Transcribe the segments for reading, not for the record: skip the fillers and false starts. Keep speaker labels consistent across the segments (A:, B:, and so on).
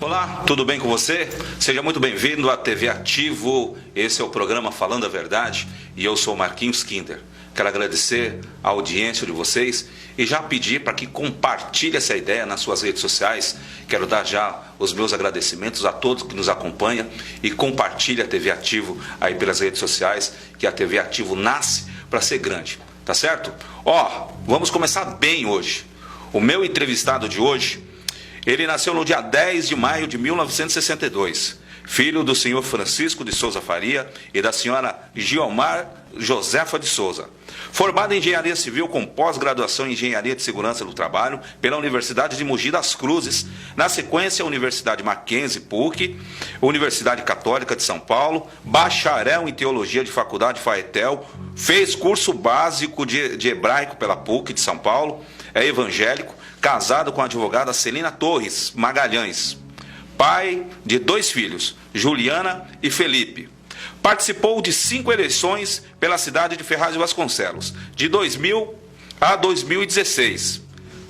A: Olá, tudo bem com você? Seja muito bem-vindo à TV Ativo. Esse é o programa Falando a Verdade e eu sou Marquinhos Kinder. Quero agradecer a audiência de vocês e já pedir para que compartilhe essa ideia nas suas redes sociais. Quero dar já os meus agradecimentos a todos que nos acompanham e compartilhe a TV Ativo aí pelas redes sociais, que a TV Ativo nasce para ser grande, tá certo? Vamos começar bem hoje. O meu entrevistado de hoje, ele nasceu no dia 10 de maio de 1962, filho do senhor Francisco de Souza Faria e da senhora Guiomar Josefa de Souza. Formado em Engenharia Civil com pós-graduação em Engenharia de Segurança do Trabalho pela Universidade de Mogi das Cruzes, na sequência a Universidade Mackenzie PUC, Universidade Católica de São Paulo, bacharel em Teologia de Faculdade Faetel, fez curso básico de hebraico pela PUC de São Paulo, é evangélico, casado com a advogada Celina Torres Magalhães, pai de 2 filhos, Juliana e Felipe. Participou de 5 eleições pela cidade de Ferraz de Vasconcelos, de 2000 a 2016,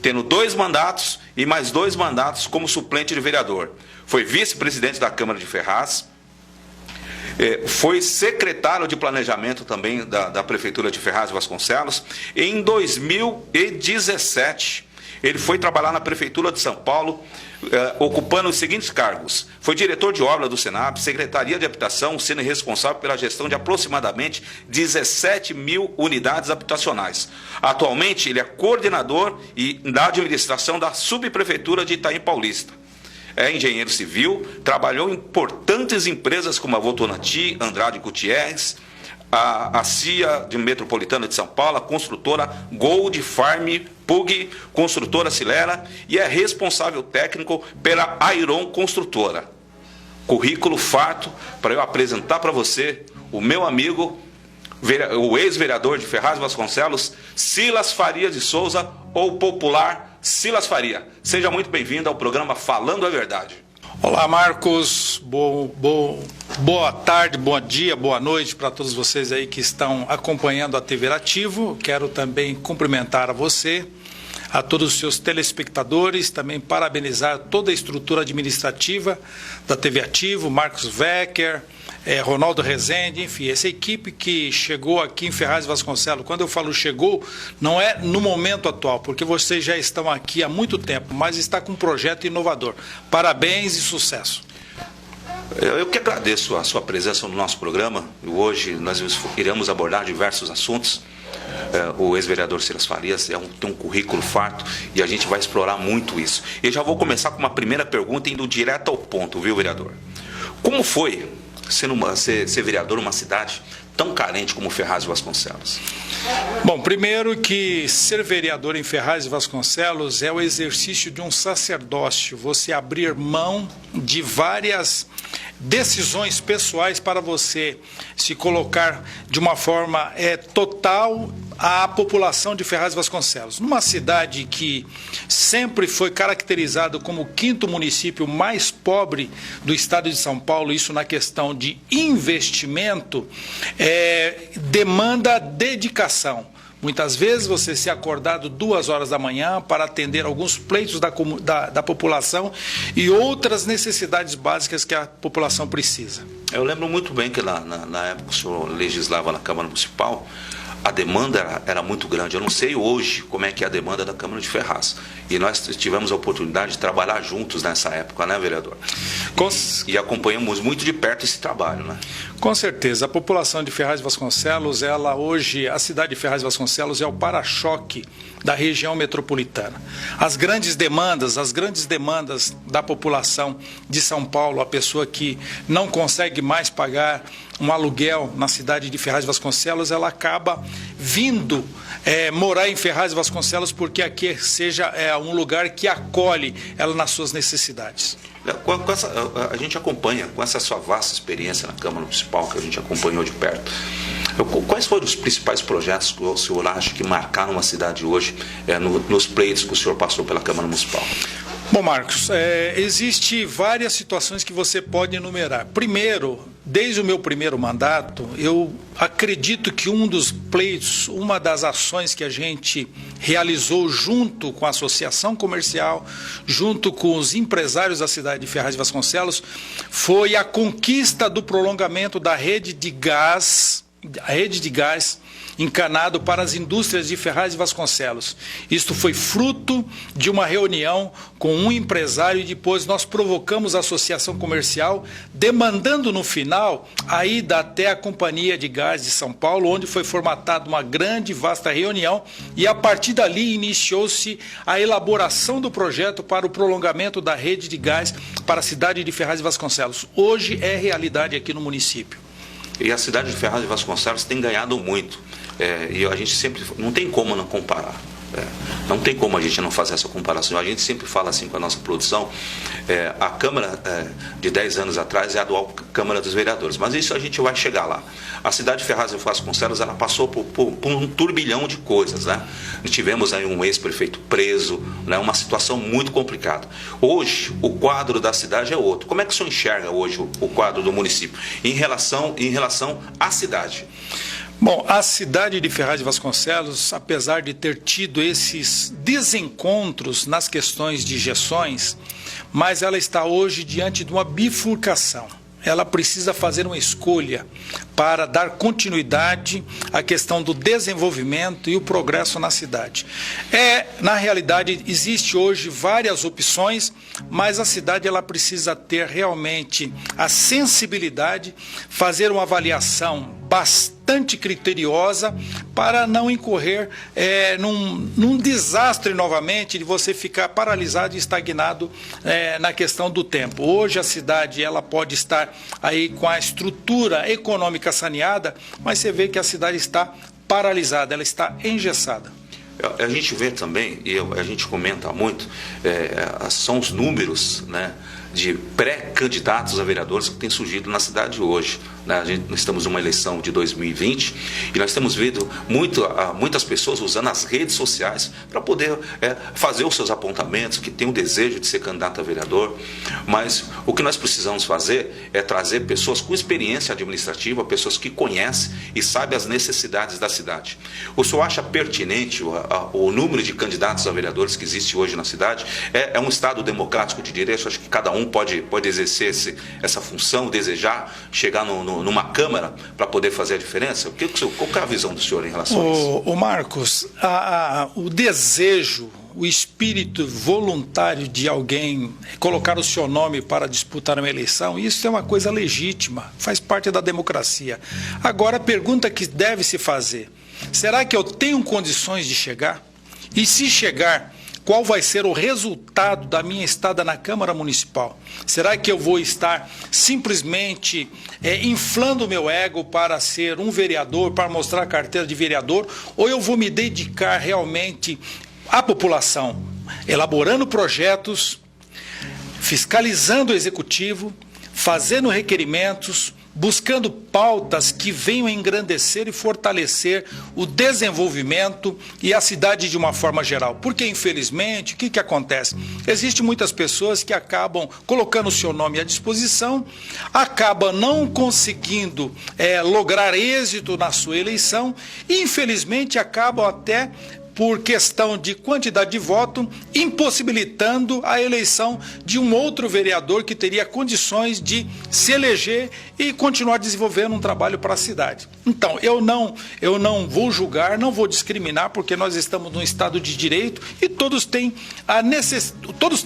A: tendo 2 mandatos e mais 2 mandatos como suplente de vereador. Foi vice-presidente da Câmara de Ferraz, foi secretário de planejamento também da Prefeitura de Ferraz de Vasconcelos. Em 2017, ele foi trabalhar na Prefeitura de São Paulo, ocupando os seguintes cargos. Foi diretor de obra do Senap, Secretaria de Habitação, sendo responsável pela gestão de aproximadamente 17 mil unidades habitacionais. Atualmente, ele é coordenador da administração da Subprefeitura de Itaim Paulista. É engenheiro civil, trabalhou em importantes empresas como a Votorantim, Andrade Gutierrez, a CIA de Metropolitana de São Paulo, a construtora Gold Farm, PUG, construtora Silera, e é responsável técnico pela Iron Construtora. Currículo farto para eu apresentar para você o meu amigo, o ex-vereador de Ferraz de Vasconcelos, Silas Faria de Souza, ou popular Silas Faria. Seja muito bem-vindo ao programa Falando a Verdade.
B: Olá, Marcos. Boa tarde, bom dia, boa noite para todos vocês aí que estão acompanhando a TV Ativo. Quero também cumprimentar a você, a todos os seus telespectadores, também parabenizar toda a estrutura administrativa da TV Ativo, Marcos Wecker, Ronaldo Rezende, enfim, essa equipe que chegou aqui em Ferraz de Vasconcelos. Quando eu falo chegou, não é no momento atual, porque vocês já estão aqui há muito tempo, mas está com um projeto inovador. Parabéns e sucesso.
A: Eu que agradeço a sua presença no nosso programa. Hoje nós iremos abordar diversos assuntos. O ex-vereador Silas Farias tem um currículo farto e a gente vai explorar muito isso. E já vou começar com uma primeira pergunta indo direto ao ponto, viu, vereador? Como foi ser vereador numa cidade tão carente como Ferraz de Vasconcelos?
B: Bom, primeiro que ser vereador em Ferraz de Vasconcelos é o exercício de um sacerdócio, você abrir mão de várias decisões pessoais para você se colocar de uma forma total à população de Ferraz de Vasconcelos. Numa cidade que sempre foi caracterizada como o 5º município mais pobre do estado de São Paulo, isso na questão de investimento, demanda dedicação. Muitas vezes você ser acordado 2 horas da manhã para atender alguns pleitos da população e outras necessidades básicas que a população precisa.
A: Eu lembro muito bem que na época que o senhor legislava na Câmara Municipal, a demanda era muito grande. Eu não sei hoje como é que é a demanda da Câmara de Ferraz. E nós tivemos a oportunidade de trabalhar juntos nessa época, né, vereador? E acompanhamos muito de perto esse trabalho, né?
B: Com certeza. A população de Ferraz de Vasconcelos, a cidade de Ferraz de Vasconcelos é o para-choque da região metropolitana. As grandes demandas da população de São Paulo, a pessoa que não consegue mais pagar um aluguel na cidade de Ferraz de Vasconcelos, ela acaba vindo morar em Ferraz de Vasconcelos porque aqui seja um lugar que acolhe ela nas suas necessidades.
A: A gente acompanha, com essa sua vasta experiência na Câmara Municipal, que a gente acompanhou de perto, quais foram os principais projetos que o senhor acha que marcaram a cidade hoje nos pleitos que o senhor passou pela Câmara Municipal?
B: Bom, Marcos, existem várias situações que você pode enumerar. Primeiro, desde o meu primeiro mandato, eu acredito que um dos pleitos, uma das ações que a gente realizou junto com a Associação Comercial, junto com os empresários da cidade de Ferraz de Vasconcelos, foi a conquista do prolongamento da rede de gás encanado para as indústrias de Ferraz de Vasconcelos. Isto foi fruto de uma reunião com um empresário e depois nós provocamos a Associação Comercial, demandando no final a ida até a Companhia de Gás de São Paulo, onde foi formatada uma grande, vasta reunião e a partir dali iniciou-se a elaboração do projeto para o prolongamento da rede de gás para a cidade de Ferraz de Vasconcelos. Hoje é realidade aqui no município.
A: E a cidade de Ferraz de Vasconcelos tem ganhado muito. E a gente sempre, não tem como não comparar. Não tem como a gente não fazer essa comparação. A gente sempre fala assim com a nossa produção. A Câmara de 10 anos atrás é a atual Câmara dos Vereadores. Mas isso a gente vai chegar lá. A cidade de Ferraz de Vasconcelos, ela passou por um turbilhão de coisas, né? Tivemos aí um ex-prefeito preso, né? Uma situação muito complicada. Hoje, o quadro da cidade é outro. Como é que o senhor enxerga hoje o quadro do município em relação à cidade?
B: Bom, a cidade de Ferraz de Vasconcelos, apesar de ter tido esses desencontros nas questões de gestões, mas ela está hoje diante de uma bifurcação. Ela precisa fazer uma escolha para dar continuidade à questão do desenvolvimento e o progresso na cidade. Na realidade, existe hoje várias opções, mas a cidade ela precisa ter realmente a sensibilidade, fazer uma avaliação bastante criteriosa para não incorrer num desastre novamente de você ficar paralisado e estagnado na questão do tempo. Hoje a cidade ela pode estar aí com a estrutura econômica saneada, mas você vê que a cidade está paralisada, ela está engessada.
A: A gente vê também, e a gente comenta muito, são os números, né, de pré-candidatos a vereadores que têm surgido na cidade hoje. Nós estamos numa eleição de 2020 e nós temos visto muitas pessoas usando as redes sociais para poder fazer os seus apontamentos, que têm o desejo de ser candidato a vereador. Mas o que nós precisamos fazer é trazer pessoas com experiência administrativa, pessoas que conhecem e sabem as necessidades da cidade. O senhor acha pertinente o número de candidatos a vereadores que existe hoje na cidade? É um Estado democrático de direito, acho que cada um pode exercer essa função, desejar chegar numa Câmara para poder fazer a diferença? Qual é a visão do senhor em relação a isso?
B: Marcos, o desejo, o espírito voluntário de alguém colocar o seu nome para disputar uma eleição, isso é uma coisa legítima, faz parte da democracia. Agora, a pergunta que deve se fazer, será que eu tenho condições de chegar? E se chegar, qual vai ser o resultado da minha estada na Câmara Municipal? Será que eu vou estar simplesmente inflando o meu ego para ser um vereador, para mostrar a carteira de vereador, ou eu vou me dedicar realmente à população, elaborando projetos, fiscalizando o executivo, fazendo requerimentos, buscando pautas que venham a engrandecer e fortalecer o desenvolvimento e a cidade de uma forma geral. Porque, infelizmente, o que acontece? Existem muitas pessoas que acabam colocando o seu nome à disposição, acabam não conseguindo lograr êxito na sua eleição e, infelizmente, acabam até por questão de quantidade de voto, impossibilitando a eleição de um outro vereador que teria condições de se eleger e continuar desenvolvendo um trabalho para a cidade. Então, eu não vou julgar, não vou discriminar, porque nós estamos num Estado de direito e todos têm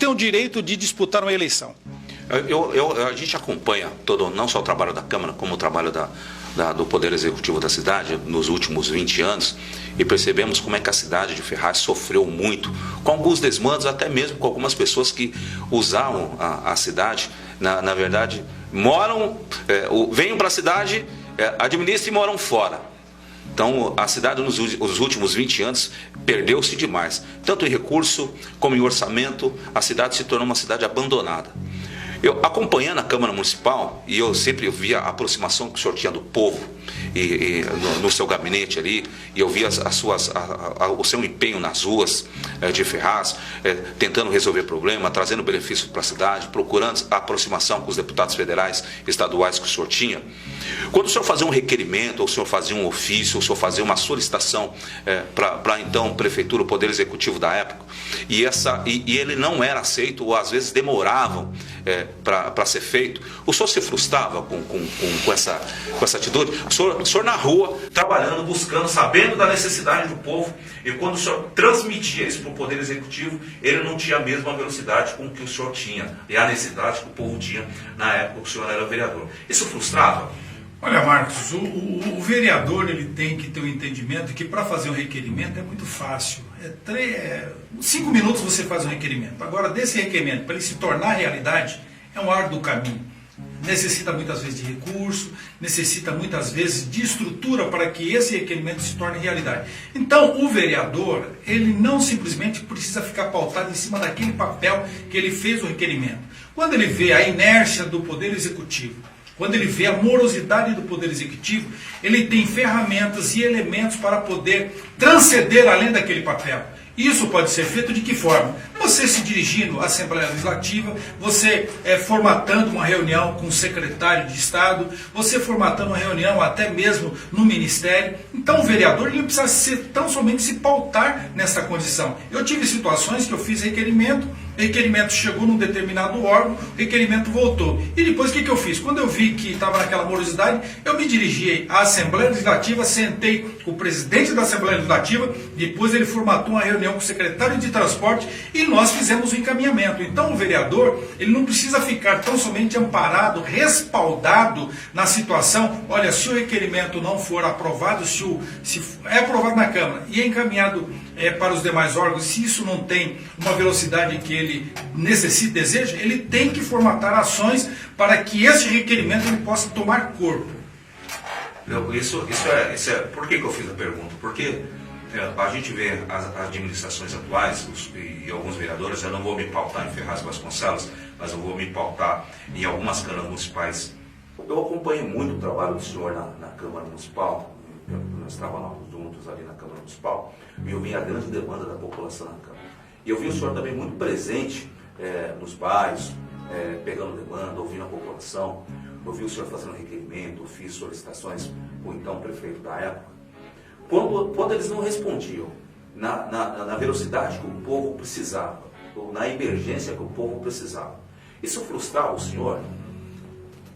B: o direito de disputar uma eleição.
A: A gente acompanha não só o trabalho da Câmara, como o trabalho do Poder Executivo da cidade nos últimos 20 anos e percebemos como é que a cidade de Ferraz sofreu muito, com alguns desmandos, até mesmo com algumas pessoas que usavam a cidade, na verdade, venham para a cidade, administram e moram fora. Então, a cidade nos últimos 20 anos perdeu-se demais, tanto em recurso como em orçamento, a cidade se tornou uma cidade abandonada. Eu, acompanhando a Câmara Municipal, e eu sempre via a aproximação que o senhor tinha do povo, no seu gabinete ali, e eu vi o seu empenho nas ruas de Ferraz, tentando resolver problema, trazendo benefício para a cidade, procurando a aproximação com os deputados federais, estaduais que o senhor tinha. Quando o senhor fazia um requerimento, ou o senhor fazia um ofício, ou o senhor fazia uma solicitação para então Prefeitura, o Poder Executivo da época, e ele não era aceito, ou às vezes demoravam para ser feito, o senhor se frustrava com essa atitude? O senhor na rua, trabalhando, buscando, sabendo da necessidade do povo, e quando o senhor transmitia isso para o Poder Executivo, ele não tinha a mesma velocidade com que o senhor tinha, e a necessidade que o povo tinha na época que o senhor era vereador. Isso frustrava?
B: Olha, Marcos, o vereador ele tem que ter um entendimento que para fazer um requerimento é muito fácil. 5 minutos você faz um requerimento. Agora, desse requerimento, para ele se tornar realidade, é um árduo caminho. Necessita muitas vezes de recurso, necessita muitas vezes de estrutura para que esse requerimento se torne realidade. Então, o vereador, ele não simplesmente precisa ficar pautado em cima daquele papel que ele fez o requerimento. Quando ele vê a inércia do Poder Executivo, quando ele vê a morosidade do Poder Executivo, ele tem ferramentas e elementos para poder transcender além daquele papel. Isso pode ser feito de que forma? Você se dirigindo à Assembleia Legislativa, você formatando uma reunião com o secretário de Estado, você formatando uma reunião até mesmo no Ministério. Então o vereador ele não precisa tão somente se pautar nessa condição. Eu tive situações que eu fiz requerimento chegou num determinado órgão, o requerimento voltou. E depois o que eu fiz? Quando eu vi que estava naquela morosidade, eu me dirigi à Assembleia Legislativa, sentei com o presidente da Assembleia Legislativa, depois ele formatou uma reunião com o secretário de Transporte e nós fizemos o encaminhamento. Então o vereador, ele não precisa ficar tão somente amparado, respaldado na situação, olha, se o requerimento não for aprovado, se é aprovado na Câmara e é encaminhado para os demais órgãos, se isso não tem uma velocidade que ele necessita, deseja, ele tem que formatar ações para que esse requerimento ele possa tomar corpo.
A: Por que eu fiz a pergunta? Porque a gente vê as administrações atuais e alguns vereadores, eu não vou me pautar em Ferraz Vasconcelos, mas eu vou me pautar em algumas câmaras municipais. Eu acompanhei muito o trabalho do senhor na Câmara Municipal, nós trabalhamos juntos ali na Câmara Municipal, e eu vi a grande demanda da população na Câmara. E eu vi o senhor também muito presente nos bairros, pegando demanda, ouvindo a população. Eu vi o senhor fazendo requerimento, fiz solicitações com o então prefeito da época. Quando eles não respondiam na velocidade que o povo precisava, ou na emergência que o povo precisava, isso frustrava o senhor?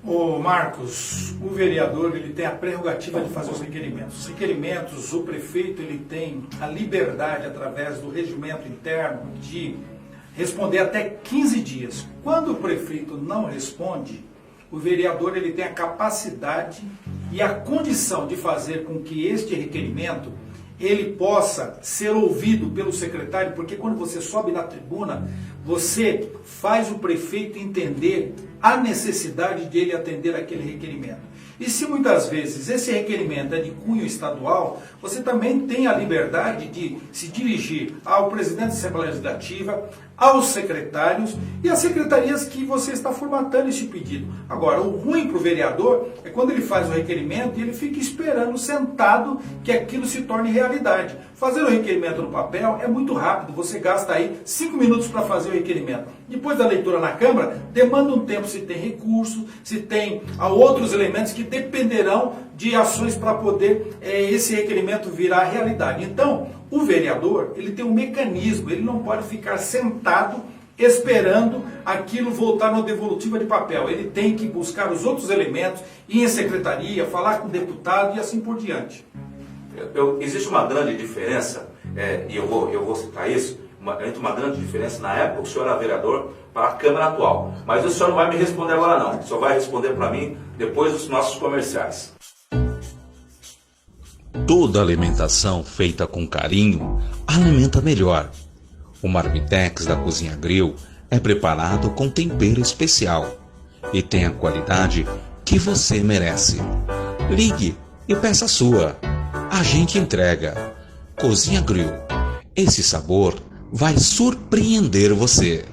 B: Ô Marcos, o vereador ele tem a prerrogativa de fazer os requerimentos. Os requerimentos, o prefeito ele tem a liberdade, através do regimento interno, de responder até 15 dias. Quando o prefeito não responde, o vereador ele tem a capacidade e a condição de fazer com que este requerimento ele possa ser ouvido pelo secretário, porque quando você sobe na tribuna, você faz o prefeito entender a necessidade de ele atender aquele requerimento. E se muitas vezes esse requerimento é de cunho estadual, você também tem a liberdade de se dirigir ao presidente da Assembleia Legislativa, aos secretários e às secretarias que você está formatando esse pedido. Agora, o ruim para o vereador é quando ele faz o requerimento e ele fica esperando, sentado, que aquilo se torne realidade. Fazer o requerimento no papel é muito rápido, você gasta aí 5 minutos para fazer o requerimento. Depois da leitura na Câmara, demanda um tempo se tem recurso, se tem outros elementos que dependerão de ações para poder esse requerimento virar realidade. Então, o vereador, ele tem um mecanismo, ele não pode ficar sentado esperando aquilo voltar na devolutiva de papel. Ele tem que buscar os outros elementos, ir em secretaria, falar com o deputado e assim por diante.
A: Existe uma grande diferença, e eu vou citar isso, entre uma grande diferença na época que o senhor era vereador para a Câmara atual. Mas o senhor não vai me responder agora não, o senhor vai responder para mim depois dos nossos comerciais.
C: Toda alimentação feita com carinho alimenta melhor. O Marmitex da Cozinha Grill é preparado com tempero especial e tem a qualidade que você merece. Ligue e peça a sua. A gente entrega. Cozinha Grill. Esse sabor vai surpreender você.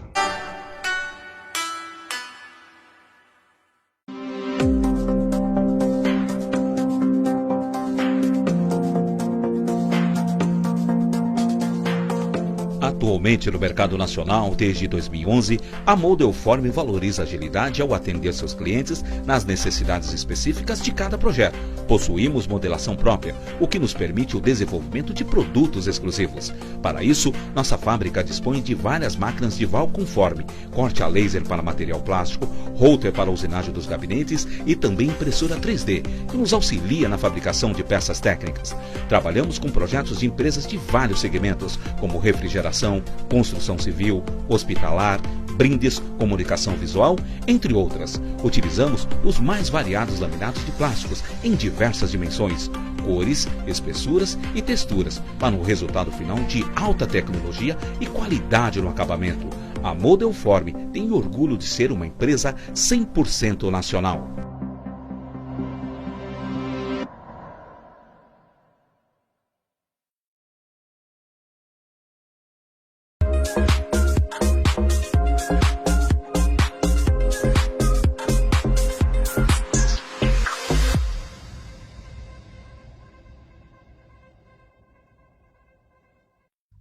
C: Atualmente no mercado nacional, desde 2011, a Modelform valoriza a agilidade ao atender seus clientes nas necessidades específicas de cada projeto. Possuímos modelação própria, o que nos permite o desenvolvimento de produtos exclusivos. Para isso, nossa fábrica dispõe de várias máquinas de Valconforme, corte a laser para material plástico, router para usinagem dos gabinetes e também impressora 3D, que nos auxilia na fabricação de peças técnicas. Trabalhamos com projetos de empresas de vários segmentos, como refrigeração, construção civil, hospitalar, brindes, comunicação visual, entre outras. Utilizamos os mais variados laminados de plásticos em diversas dimensões, cores, espessuras e texturas, para um resultado final de alta tecnologia e qualidade no acabamento. A Modelform tem orgulho de ser uma empresa 100% nacional.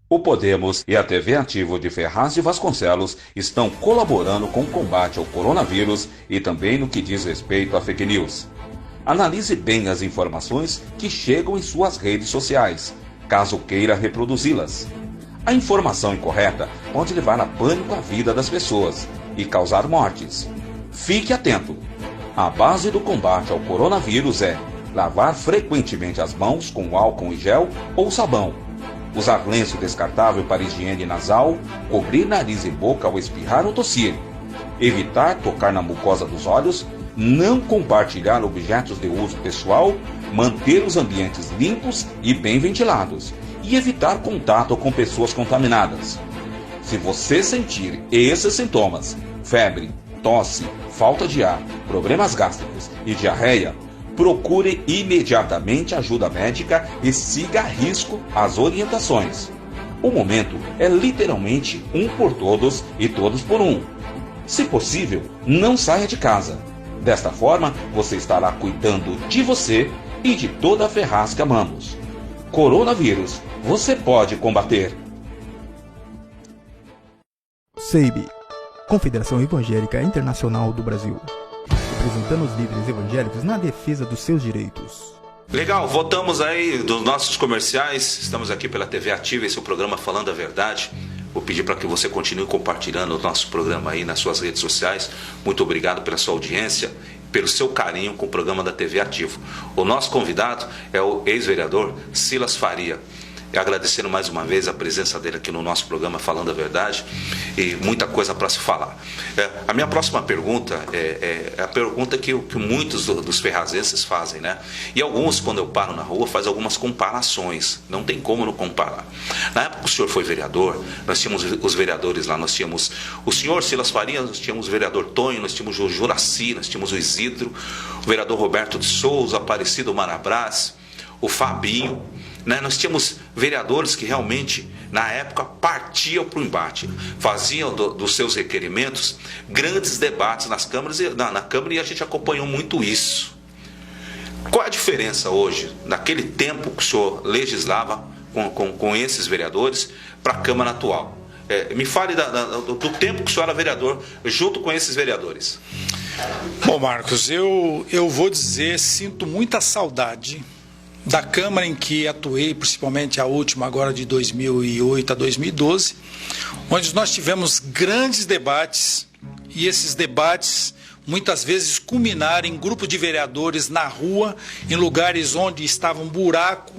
C: O Podemos e a TV Ativo de Ferraz de Vasconcelos estão colaborando com o combate ao coronavírus e também no que diz respeito a fake news. Analise bem as informações que chegam em suas redes sociais, caso queira reproduzi-las. A informação incorreta pode levar a pânico a vida das pessoas e causar mortes. Fique atento! A base do combate ao coronavírus é lavar frequentemente as mãos com álcool em gel ou sabão, usar lenço descartável para higiene nasal, cobrir nariz e boca ao espirrar ou tossir, evitar tocar na mucosa dos olhos, não compartilhar objetos de uso pessoal, manter os ambientes limpos e bem ventilados e evitar contato com pessoas contaminadas. Se você sentir esses sintomas, febre, tosse, falta de ar, problemas gástricos e diarreia, procure imediatamente ajuda médica e siga a risco as orientações. O momento é literalmente um por todos e todos por um. Se possível, não saia de casa. Desta forma, você estará cuidando de você e de toda a Ferraz que amamos. Coronavírus, você pode combater.
D: CEIB, Confederação Evangélica Internacional do Brasil, representando os líderes evangélicos na defesa dos seus direitos.
A: Legal, voltamos aí dos nossos comerciais. Estamos aqui pela TV Ativa, esse é o programa Falando a Verdade. Vou pedir para que você continue compartilhando o nosso programa aí nas suas redes sociais. Muito obrigado pela sua audiência, pelo seu carinho com o programa da TV Ativo. O nosso convidado é o ex-vereador Silas Faria. Agradecendo mais uma vez a presença dele aqui no nosso programa Falando a Verdade, e muita coisa para se falar. A minha próxima pergunta é a pergunta que muitos dos ferrazenses fazem, né? E alguns, quando eu paro na rua, fazem algumas comparações. Não tem como não comparar. Na época que o senhor foi vereador, nós tínhamos os vereadores lá, nós tínhamos o senhor Silas Faria, nós tínhamos o vereador Tonho, nós tínhamos o Juraci, nós tínhamos o Isidro, o vereador Roberto de Souza, Aparecido Marabras, o Fabinho, né? Nós tínhamos vereadores que realmente, na época, partiam para o embate, faziam dos seus requerimentos grandes debates nas câmaras, na Câmara, e a gente acompanhou muito isso. Qual é a diferença hoje, naquele tempo que o senhor legislava com esses vereadores, para a Câmara atual? Me fale do tempo que o senhor era vereador, junto com esses vereadores.
B: Bom, Marcos, eu vou dizer, sinto muita saudade da Câmara em que atuei, principalmente a última agora de 2008 a 2012, onde nós tivemos grandes debates, e esses debates muitas vezes culminaram em grupos de vereadores na rua, em lugares onde estava um buraco.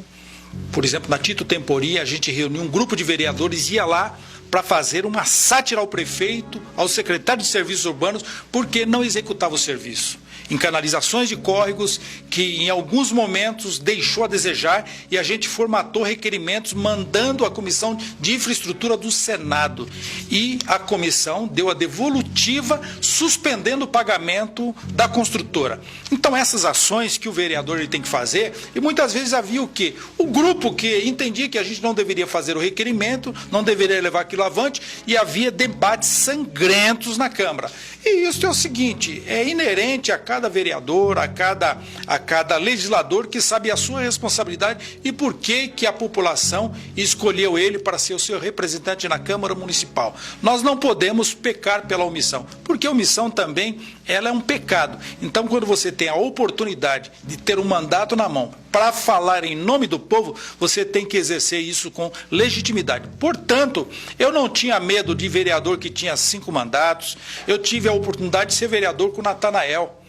B: Por exemplo, na Tito Tempori, a gente reuniu um grupo de vereadores e ia lá para fazer uma sátira ao prefeito, ao secretário de Serviços Urbanos, porque não executava o serviço. Em canalizações de córregos que em alguns momentos deixou a desejar, e a gente formatou requerimentos mandando à Comissão de Infraestrutura do Senado. E a comissão deu a devolutiva suspendendo o pagamento da construtora. Então essas ações que o vereador ele tem que fazer, e muitas vezes havia o quê? O grupo que entendia que a gente não deveria fazer o requerimento, não deveria levar aquilo avante, e havia debates sangrentos na Câmara. E isso é o seguinte, é inerente à cada vereador, a cada legislador que sabe a sua responsabilidade e por que a população escolheu ele para ser o seu representante na Câmara Municipal. Nós não podemos pecar pela omissão, porque a omissão também ela é um pecado. Então, quando você tem a oportunidade de ter um mandato na mão para falar em nome do povo, você tem que exercer isso com legitimidade. Portanto, eu não tinha medo de vereador que tinha 5 mandatos, eu tive a oportunidade de ser vereador com o Natanael.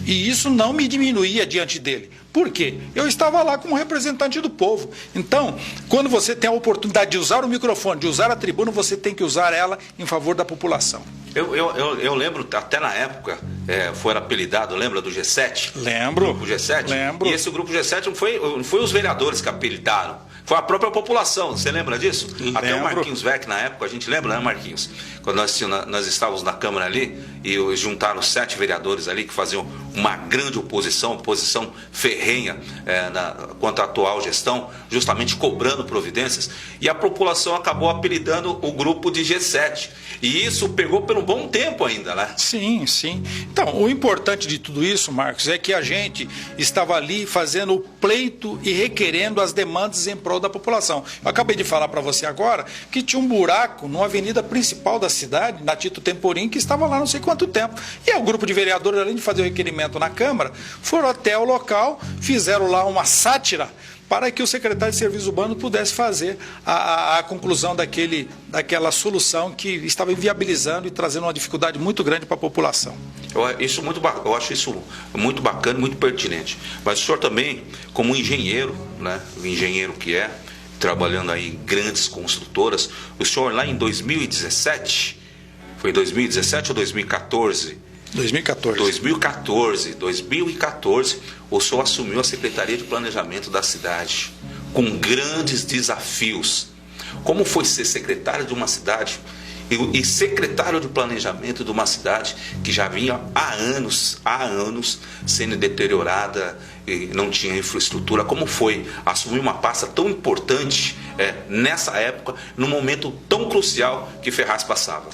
B: E isso não me diminuía diante dele. Por quê? Eu estava lá como representante do povo. Então, quando você tem a oportunidade de usar o microfone, de usar a tribuna, você tem que usar ela em favor da população.
A: Eu lembro, até na época, foi apelidado, lembra do G7?
B: Lembro.
A: O grupo G7?
B: Lembro.
A: E esse grupo G7 não foi os vereadores que apelidaram. Foi a própria população, você lembra disso?
B: Lembro.
A: Até o Marquinhos Vec, na época, a gente lembra, né, Marquinhos? Quando nós estávamos na Câmara ali, e juntaram 7 vereadores ali que faziam uma grande oposição ferrenha quanto à atual gestão, justamente cobrando providências, e a população acabou apelidando o grupo de G7. E isso pegou por um bom tempo ainda, né?
B: Sim, sim. Então, o importante de tudo isso, Marcos, é que a gente estava ali fazendo o pleito e requerendo as demandas em prol da população. Eu acabei de falar para você agora que tinha um buraco numa avenida principal da cidade, na Tito Temporim, que estava lá não sei quanto tempo. E o grupo de vereadores, além de fazer o requerimento na Câmara, foram até o local, fizeram lá uma sátira para que o secretário de Serviços Urbanos pudesse fazer a conclusão daquela solução que estava inviabilizando e trazendo uma dificuldade muito grande para a população.
A: Eu acho isso muito bacana, muito pertinente. Mas o senhor também, como engenheiro, né, o engenheiro que é, trabalhando aí em grandes construtoras, o senhor lá em 2017, foi 2017 ou 2014? 2014, o senhor assumiu a Secretaria de Planejamento da cidade, com grandes desafios. Como foi ser secretário de uma cidade e secretário de Planejamento de uma cidade que já vinha há anos sendo deteriorada e não tinha infraestrutura? Como foi assumir uma pasta tão importante nessa época, num momento tão crucial que Ferraz passava?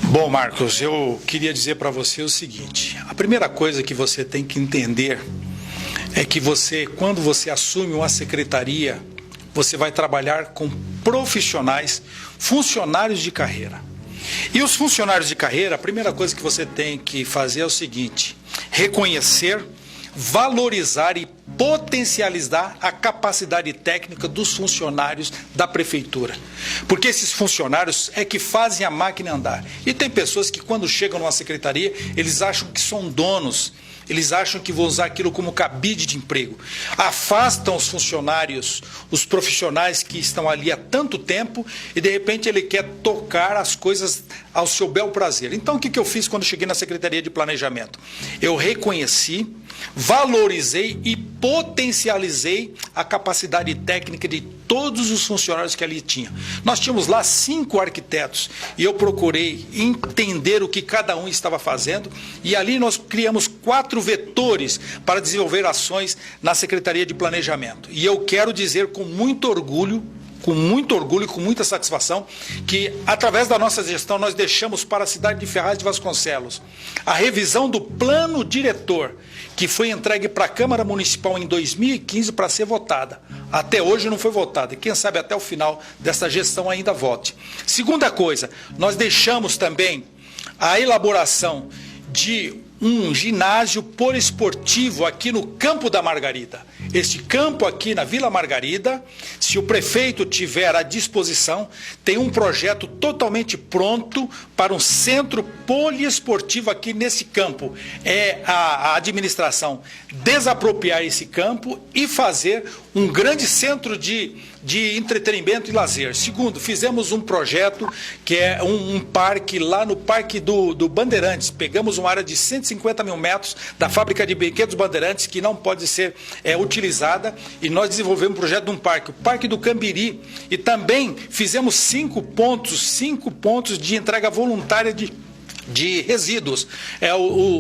B: Bom, Marcos, eu queria dizer para você o seguinte: a primeira coisa que você tem que entender é que quando você assume uma secretaria, você vai trabalhar com profissionais, funcionários de carreira. E os funcionários de carreira, a primeira coisa que você tem que fazer é o seguinte: reconhecer, valorizar e potencializar a capacidade técnica dos funcionários da prefeitura. Porque esses funcionários é que fazem a máquina andar. E tem pessoas que quando chegam numa secretaria, eles acham que são donos, eles acham que vão usar aquilo como cabide de emprego. Afastam os funcionários, os profissionais que estão ali há tanto tempo e de repente ele quer tocar as coisas ao seu bel prazer. Então o que eu fiz quando cheguei na Secretaria de Planejamento? Eu reconheci, valorizei e potencializei a capacidade técnica de todos os funcionários que ali tinham. Nós tínhamos lá 5 arquitetos e eu procurei entender o que cada um estava fazendo e ali nós criamos 4 vetores para desenvolver ações na Secretaria de Planejamento. E eu quero dizer com muito orgulho e com muita satisfação, que através da nossa gestão nós deixamos para a cidade de Ferraz de Vasconcelos a revisão do plano diretor, que foi entregue para a Câmara Municipal em 2015 para ser votada. Até hoje não foi votada, e quem sabe até o final dessa gestão ainda vote. Segunda coisa, nós deixamos também a elaboração de um ginásio poliesportivo aqui no Campo da Margarida. Este campo aqui na Vila Margarida, se o prefeito tiver à disposição, tem um projeto totalmente pronto para um centro poliesportivo aqui nesse campo. É a administração desapropriar esse campo e fazer um grande centro de entretenimento e lazer. Segundo, fizemos um projeto que é um parque lá no Parque do Bandeirantes. Pegamos uma área de 150 mil metros da fábrica de brinquedos Bandeirantes que não pode ser utilizada e nós desenvolvemos um projeto de um parque, o Parque do Cambiri, e também fizemos 5 pontos de entrega voluntária de resíduos.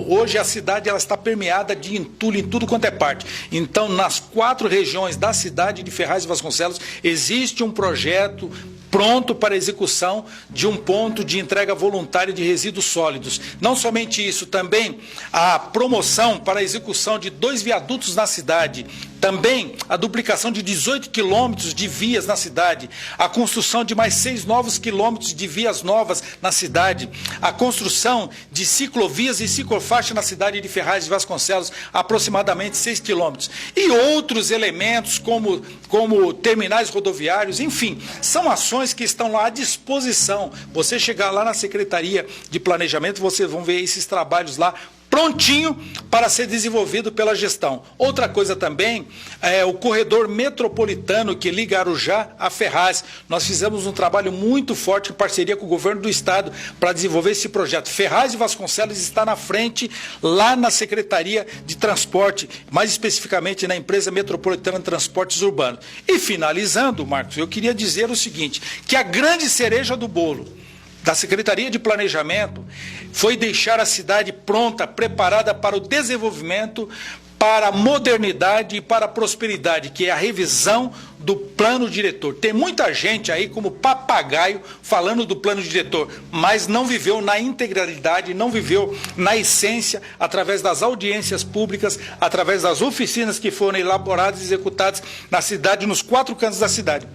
B: Hoje a cidade ela está permeada de entulho em tudo quanto é parte. Então, nas 4 regiões da cidade de Ferraz de Vasconcelos, existe um projeto pronto para execução de um ponto de entrega voluntária de resíduos sólidos. Não somente isso, também a promoção para a execução de 2 viadutos na cidade, também a duplicação de 18 quilômetros de vias na cidade, a construção de mais 6 novos quilômetros de vias novas na cidade, a construção de ciclovias e ciclofaixa na cidade de Ferraz de Vasconcelos, aproximadamente 6 quilômetros. E outros elementos como terminais rodoviários, enfim, são ações que estão lá à disposição. Você chegar lá na Secretaria de Planejamento, vocês vão ver esses trabalhos lá prontinho para ser desenvolvido pela gestão. Outra coisa também é o corredor metropolitano que liga Arujá a Ferraz. Nós fizemos um trabalho muito forte em parceria com o governo do estado para desenvolver esse projeto. Ferraz de Vasconcelos está na frente lá na Secretaria de Transporte, mais especificamente na empresa Metropolitana de Transportes Urbanos. E finalizando, Marcos, eu queria dizer o seguinte, que a grande cereja do bolo da Secretaria de Planejamento foi deixar a cidade pronta, preparada para o desenvolvimento, para a modernidade e para a prosperidade, que é a revisão do plano diretor. Tem muita gente aí como papagaio falando do plano diretor, mas não viveu na integralidade, não viveu na essência, através das audiências públicas, através das oficinas que foram elaboradas e executadas na cidade, nos 4 cantos da cidade.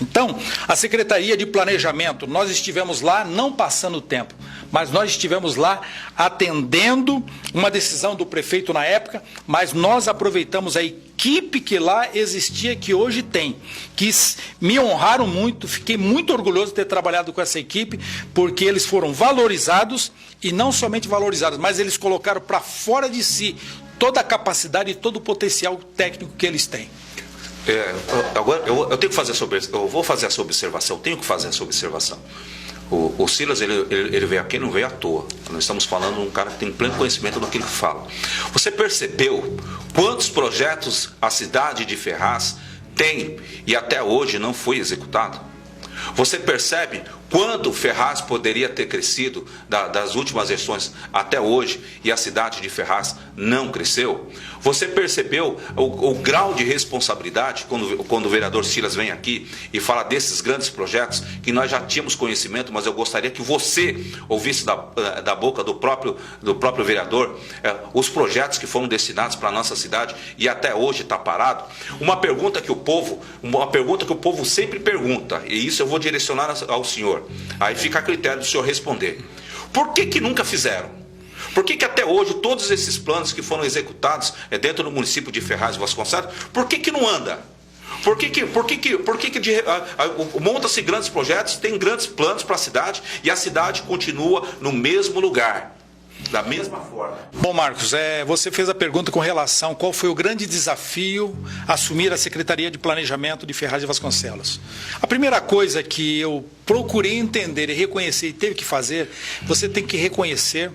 B: Então, a Secretaria de Planejamento, nós estivemos lá não passando tempo, mas nós estivemos lá atendendo uma decisão do prefeito na época, mas nós aproveitamos a equipe que lá existia, que hoje tem, que me honraram muito, fiquei muito orgulhoso de ter trabalhado com essa equipe, porque eles foram valorizados, e não somente valorizados, mas eles colocaram para fora de si toda a capacidade e todo o potencial técnico que eles têm.
A: Agora, eu tenho que fazer eu vou fazer essa observação, tenho que fazer essa observação. O Silas, ele veio aqui, não veio à toa. Nós estamos falando de um cara que tem pleno conhecimento do que ele fala. Você percebeu quantos projetos a cidade de Ferraz tem e até hoje não foi executado? Você percebe quanto Ferraz poderia ter crescido das últimas gestões até hoje e a cidade de Ferraz não cresceu? Você percebeu o grau de responsabilidade quando o vereador Silas vem aqui e fala desses grandes projetos que nós já tínhamos conhecimento, mas eu gostaria que você ouvisse da boca do próprio vereador os projetos que foram destinados para a nossa cidade e até hoje está parado? Uma pergunta que o povo sempre pergunta, e isso eu vou direcionar ao senhor. Aí fica a critério do senhor responder. Por que nunca fizeram? Por que até hoje todos esses planos que foram executados dentro do município de Ferraz de Vasconcelos, por que não anda? Por que monta-se grandes projetos, tem grandes planos para a cidade e a cidade continua no mesmo lugar? Da mesma forma.
B: Bom, Marcos, você fez a pergunta com relação a qual foi o grande desafio assumir a Secretaria de Planejamento de Ferraz de Vasconcelos. A primeira coisa que eu procurei entender e reconhecer e teve que fazer, você tem que reconhecer,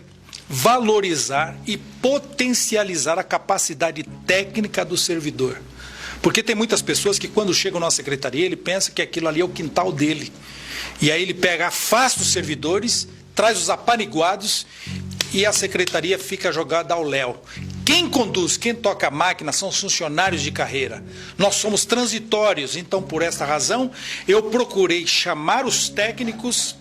B: valorizar e potencializar a capacidade técnica do servidor. Porque tem muitas pessoas que quando chegam na secretaria, ele pensa que aquilo ali é o quintal dele. E aí ele afasta os servidores, traz os apaniguados e a secretaria fica jogada ao léu. Quem conduz, quem toca a máquina são os funcionários de carreira. Nós somos transitórios, então por essa razão eu procurei chamar os técnicos,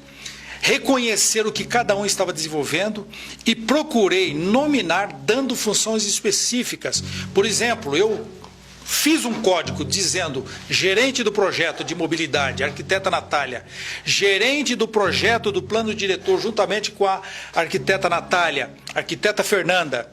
B: reconhecer o que cada um estava desenvolvendo e procurei nominar dando funções específicas. Por exemplo, eu fiz um código dizendo gerente do projeto de mobilidade, arquiteta Natália, gerente do projeto do plano diretor, juntamente com a arquiteta Natália, arquiteta Fernanda,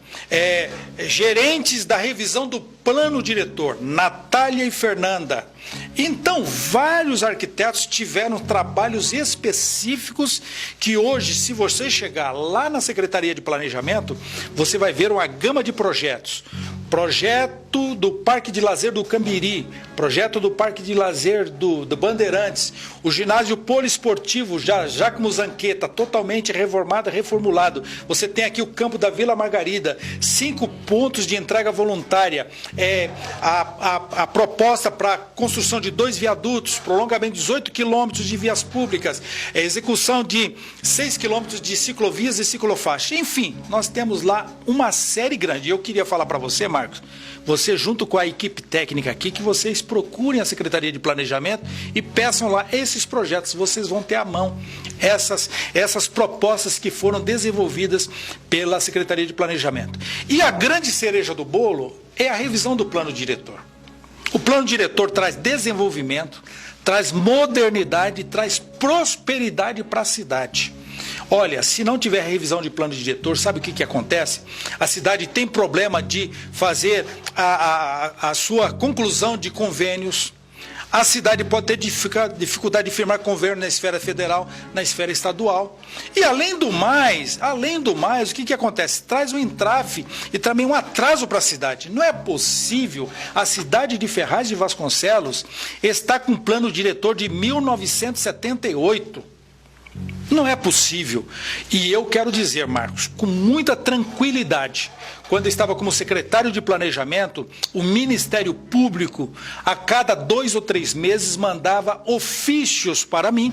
B: gerentes da revisão do plano diretor, Natália e Fernanda. Então, vários arquitetos tiveram trabalhos específicos que hoje, se você chegar lá na Secretaria de Planejamento, você vai ver uma gama de projetos. Projeto do Parque de Lazer do Cambiri, projeto do Parque de Lazer do Bandeirantes, o ginásio poliesportivo Jacomo Zanqueta, totalmente reformado, reformulado. Você tem aqui o campo da Vila Margarida, 5 pontos de entrega voluntária, a proposta para construção de 2 viadutos, prolongamento de 18 quilômetros de vias públicas, execução de 6 quilômetros de ciclovias e ciclofaixa. Enfim, nós temos lá uma série grande. Eu queria falar para você, Marcos, você, junto com a equipe técnica aqui, que vocês procurem a Secretaria de Planejamento e peçam lá esses projetos. Vocês vão ter à mão essas propostas que foram desenvolvidas pela Secretaria de Planejamento. E a grande cereja do bolo é a revisão do plano diretor. O plano diretor traz desenvolvimento, traz modernidade, traz prosperidade para a cidade. Olha, se não tiver revisão de plano diretor, sabe o que acontece? A cidade tem problema de fazer a sua conclusão de convênios. A cidade pode ter dificuldade de firmar convênio na esfera federal, na esfera estadual. E além do mais, o que acontece? Traz um entrave e também um atraso para a cidade. Não é possível a cidade de Ferraz de Vasconcelos estar com um plano diretor de 1978. Não é possível. E eu quero dizer, Marcos, com muita tranquilidade, quando eu estava como secretário de Planejamento, o Ministério Público, a cada 2 ou 3 meses, mandava ofícios para mim,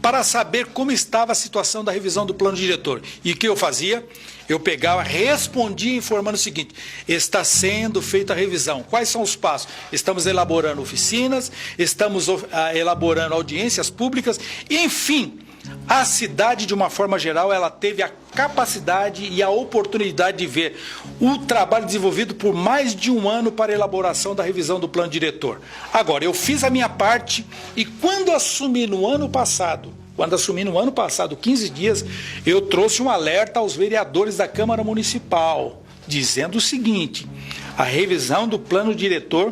B: para saber como estava a situação da revisão do plano diretor. E o que eu fazia? Eu pegava, respondia informando o seguinte: está sendo feita a revisão. Quais são os passos? Estamos elaborando oficinas, estamos elaborando audiências públicas, enfim. A cidade, de uma forma geral, ela teve a capacidade e a oportunidade de ver o trabalho desenvolvido por mais de 1 ano para a elaboração da revisão do plano diretor. Agora, eu fiz a minha parte e quando assumi no ano passado, 15 dias, eu trouxe um alerta aos vereadores da Câmara Municipal, dizendo o seguinte: a revisão do plano diretor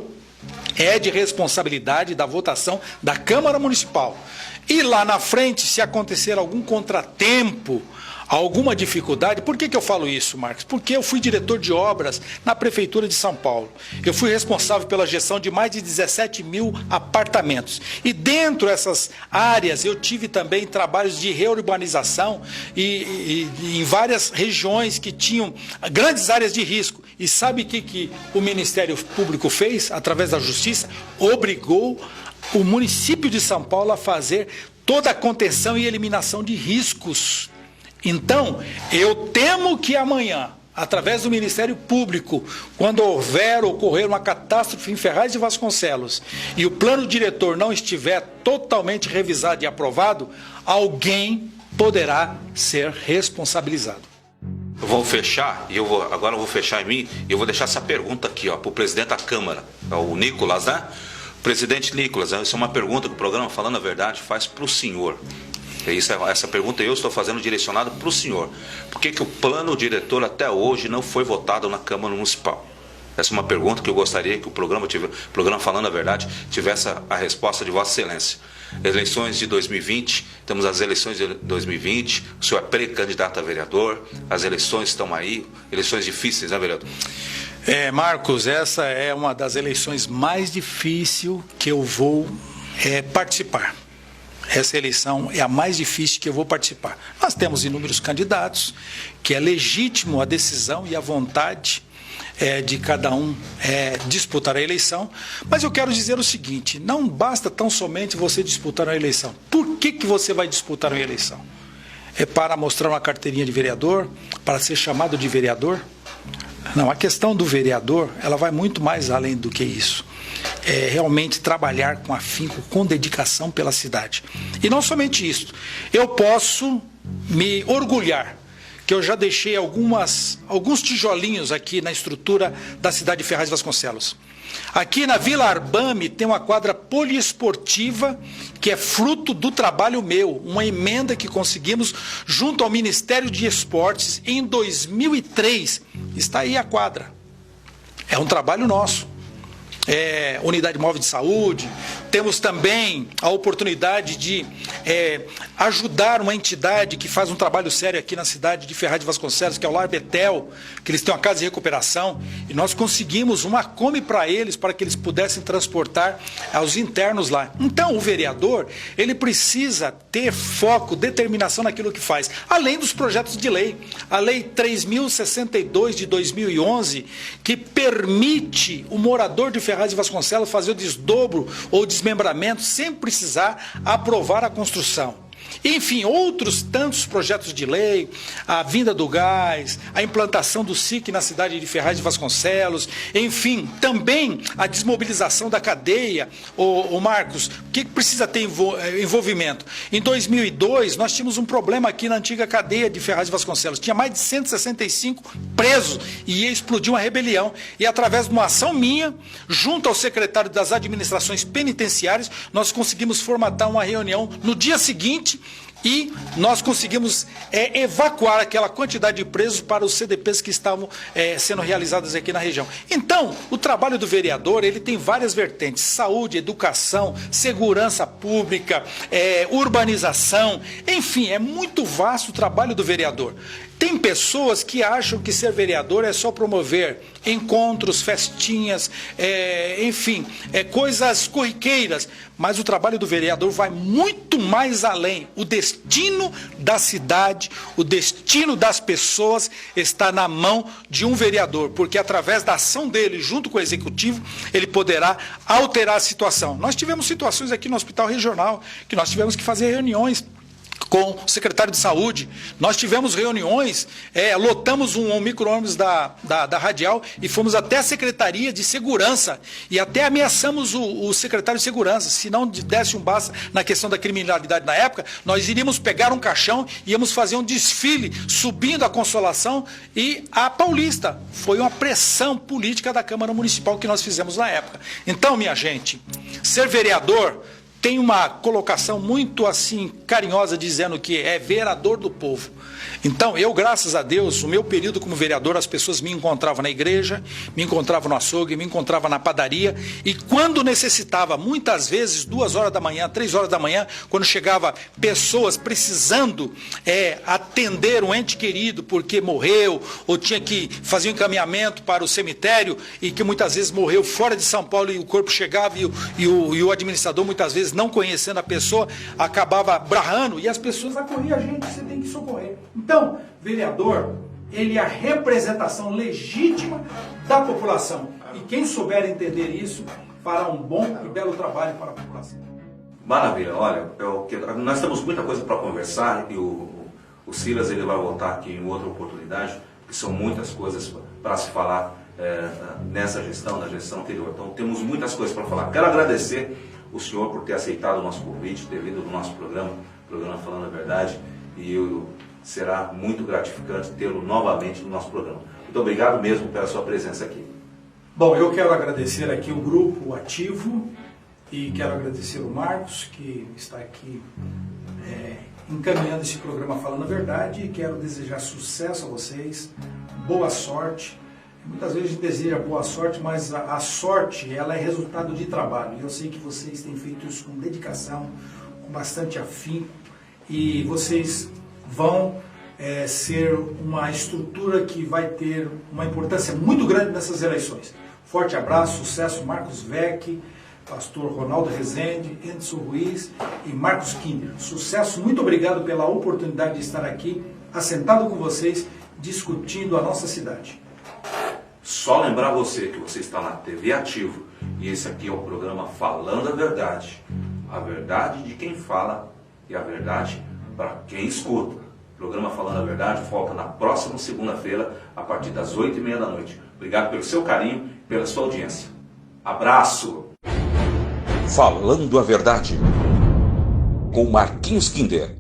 B: é de responsabilidade da votação da Câmara Municipal. E lá na frente, se acontecer algum contratempo, alguma dificuldade, por que eu falo isso, Marcos? Porque eu fui diretor de obras na Prefeitura de São Paulo. Eu fui responsável pela gestão de mais de 17 mil apartamentos. E dentro dessas áreas eu tive também trabalhos de reurbanização e em várias regiões que tinham grandes áreas de risco. E sabe o que o Ministério Público fez, através da Justiça? Obrigou o município de São Paulo a fazer toda a contenção e eliminação de riscos. Então, eu temo que amanhã, através do Ministério Público, quando ocorrer uma catástrofe em Ferraz de Vasconcelos e o plano diretor não estiver totalmente revisado e aprovado, alguém poderá ser responsabilizado.
A: Eu vou fechar, agora eu vou fechar em mim, e eu vou deixar essa pergunta aqui para o presidente da Câmara, o Nicolas, né? Presidente Nicolas, essa é uma pergunta que o programa Falando a Verdade faz para o senhor. Essa pergunta eu estou fazendo direcionada para o senhor. Por que o plano diretor até hoje não foi votado na Câmara Municipal? Essa é uma pergunta que eu gostaria que o programa Falando a Verdade tivesse a resposta de Vossa Excelência. Eleições de 2020, temos as eleições de 2020, o senhor é pré-candidato a vereador, as eleições estão aí, eleições difíceis, né, vereador?
B: Marcos, essa é uma das eleições mais difíceis que eu vou participar. Essa eleição é a mais difícil que eu vou participar. Nós temos inúmeros candidatos, que é legítimo a decisão e a vontade de cada um disputar a eleição, mas eu quero dizer o seguinte: não basta tão somente você disputar uma eleição. Por que você vai disputar uma eleição? É para mostrar uma carteirinha de vereador, para ser chamado de vereador? Não, a questão do vereador, ela vai muito mais além do que isso. É realmente trabalhar com afinco, com dedicação pela cidade. E não somente isso, eu posso me orgulhar que eu já deixei alguns tijolinhos aqui na estrutura da cidade de Ferraz de Vasconcelos. Aqui na Vila Arbame tem uma quadra poliesportiva que é fruto do trabalho meu, uma emenda que conseguimos junto ao Ministério de Esportes em 2003. Está aí a quadra. É um trabalho nosso. Unidade móvel de saúde, temos também a oportunidade de ajudar uma entidade que faz um trabalho sério aqui na cidade de Ferraz de Vasconcelos, que é o Lar Betel, que eles têm uma casa de recuperação, e nós conseguimos uma Kombi para eles, para que eles pudessem transportar aos internos lá. Então, o vereador, ele precisa ter foco, determinação naquilo que faz, além dos projetos de lei. A Lei 3.062 de 2011, que permite o morador de Ferraz de Vasconcelos fazer o desdobro ou desmembramento sem precisar aprovar a construção. enfim, outros tantos projetos de lei, a vinda do gás, a implantação do SIC na cidade de Ferraz de Vasconcelos, enfim, também a desmobilização da cadeia, o Marcos, o que precisa ter envolvimento? Em 2002, nós tínhamos um problema aqui na antiga cadeia de Ferraz de Vasconcelos, tinha mais de 165 presos e ia explodir uma rebelião, e através de uma ação minha, junto ao secretário das administrações penitenciárias, nós conseguimos formatar uma reunião no dia seguinte e nós conseguimos evacuar aquela quantidade de presos para os CDPs que estavam sendo realizados aqui na região. Então, o trabalho do vereador, ele tem várias vertentes: saúde, educação, segurança pública, urbanização, enfim, é muito vasto o trabalho do vereador. Tem pessoas que acham que ser vereador é só promover encontros, festinhas, enfim, coisas corriqueiras, mas o trabalho do vereador vai muito mais além. O destino da cidade, o destino das pessoas está na mão de um vereador, porque através da ação dele, junto com o executivo, ele poderá alterar a situação. Nós tivemos situações aqui no Hospital Regional, que nós tivemos que fazer reuniões com o secretário de saúde, nós tivemos reuniões, lotamos um micro-ônibus da Radial e fomos até a Secretaria de Segurança e até ameaçamos o secretário de Segurança, se não desse um basta na questão da criminalidade na época, nós iríamos pegar um caixão e íamos fazer um desfile subindo a Consolação e a Paulista. Foi uma pressão política da Câmara Municipal que nós fizemos na época. Então, minha gente, ser vereador tem uma colocação muito assim carinhosa dizendo que é vereador do povo. Então, eu, graças a Deus, o meu período como vereador, as pessoas me encontravam na igreja, me encontravam no açougue, me encontravam na padaria, e quando necessitava, muitas vezes, 2 horas da manhã, 3 horas da manhã, quando chegava pessoas precisando atender um ente querido porque morreu, ou tinha que fazer um encaminhamento para o cemitério, e que muitas vezes morreu fora de São Paulo, e o corpo chegava, e o administrador, muitas vezes, não conhecendo a pessoa, acabava brarrando, e as pessoas acolhiam a gente, você tem que socorrer. Então, vereador, ele é a representação legítima da população. E quem souber entender isso, fará um bom e belo trabalho para a população.
A: Maravilha, olha, nós temos muita coisa para conversar e o Silas ele vai voltar aqui em outra oportunidade, porque são muitas coisas para se falar nessa gestão, na gestão anterior. Então temos muitas coisas para falar. Quero agradecer o senhor por ter aceitado o nosso convite, ter vindo no nosso programa Falando a Verdade, e será muito gratificante tê-lo novamente no nosso programa. Muito obrigado mesmo pela sua presença aqui.
B: Bom, eu quero agradecer aqui o grupo ativo e quero agradecer o Marcos, que está aqui encaminhando esse programa Falando a Verdade, e quero desejar sucesso a vocês, boa sorte. Muitas vezes a gente deseja boa sorte, mas a sorte ela é resultado de trabalho. E eu sei que vocês têm feito isso com dedicação, com bastante afinco, e vocês vão ser uma estrutura que vai ter uma importância muito grande nessas eleições. Forte abraço, sucesso, Marcos Vec, pastor Ronaldo Rezende, Edson Ruiz e Marcos Kinder. Sucesso, muito obrigado pela oportunidade de estar aqui, assentado com vocês, discutindo a nossa cidade.
A: Só lembrar você que você está na TV Ativo e esse aqui é o programa Falando a Verdade de quem fala e a verdade para quem escuta. O programa Falando a Verdade volta na próxima segunda-feira a partir das 8h30 da noite. Obrigado pelo seu carinho e pela sua audiência. Abraço!
C: Falando a Verdade, com Marquinhos Kinder.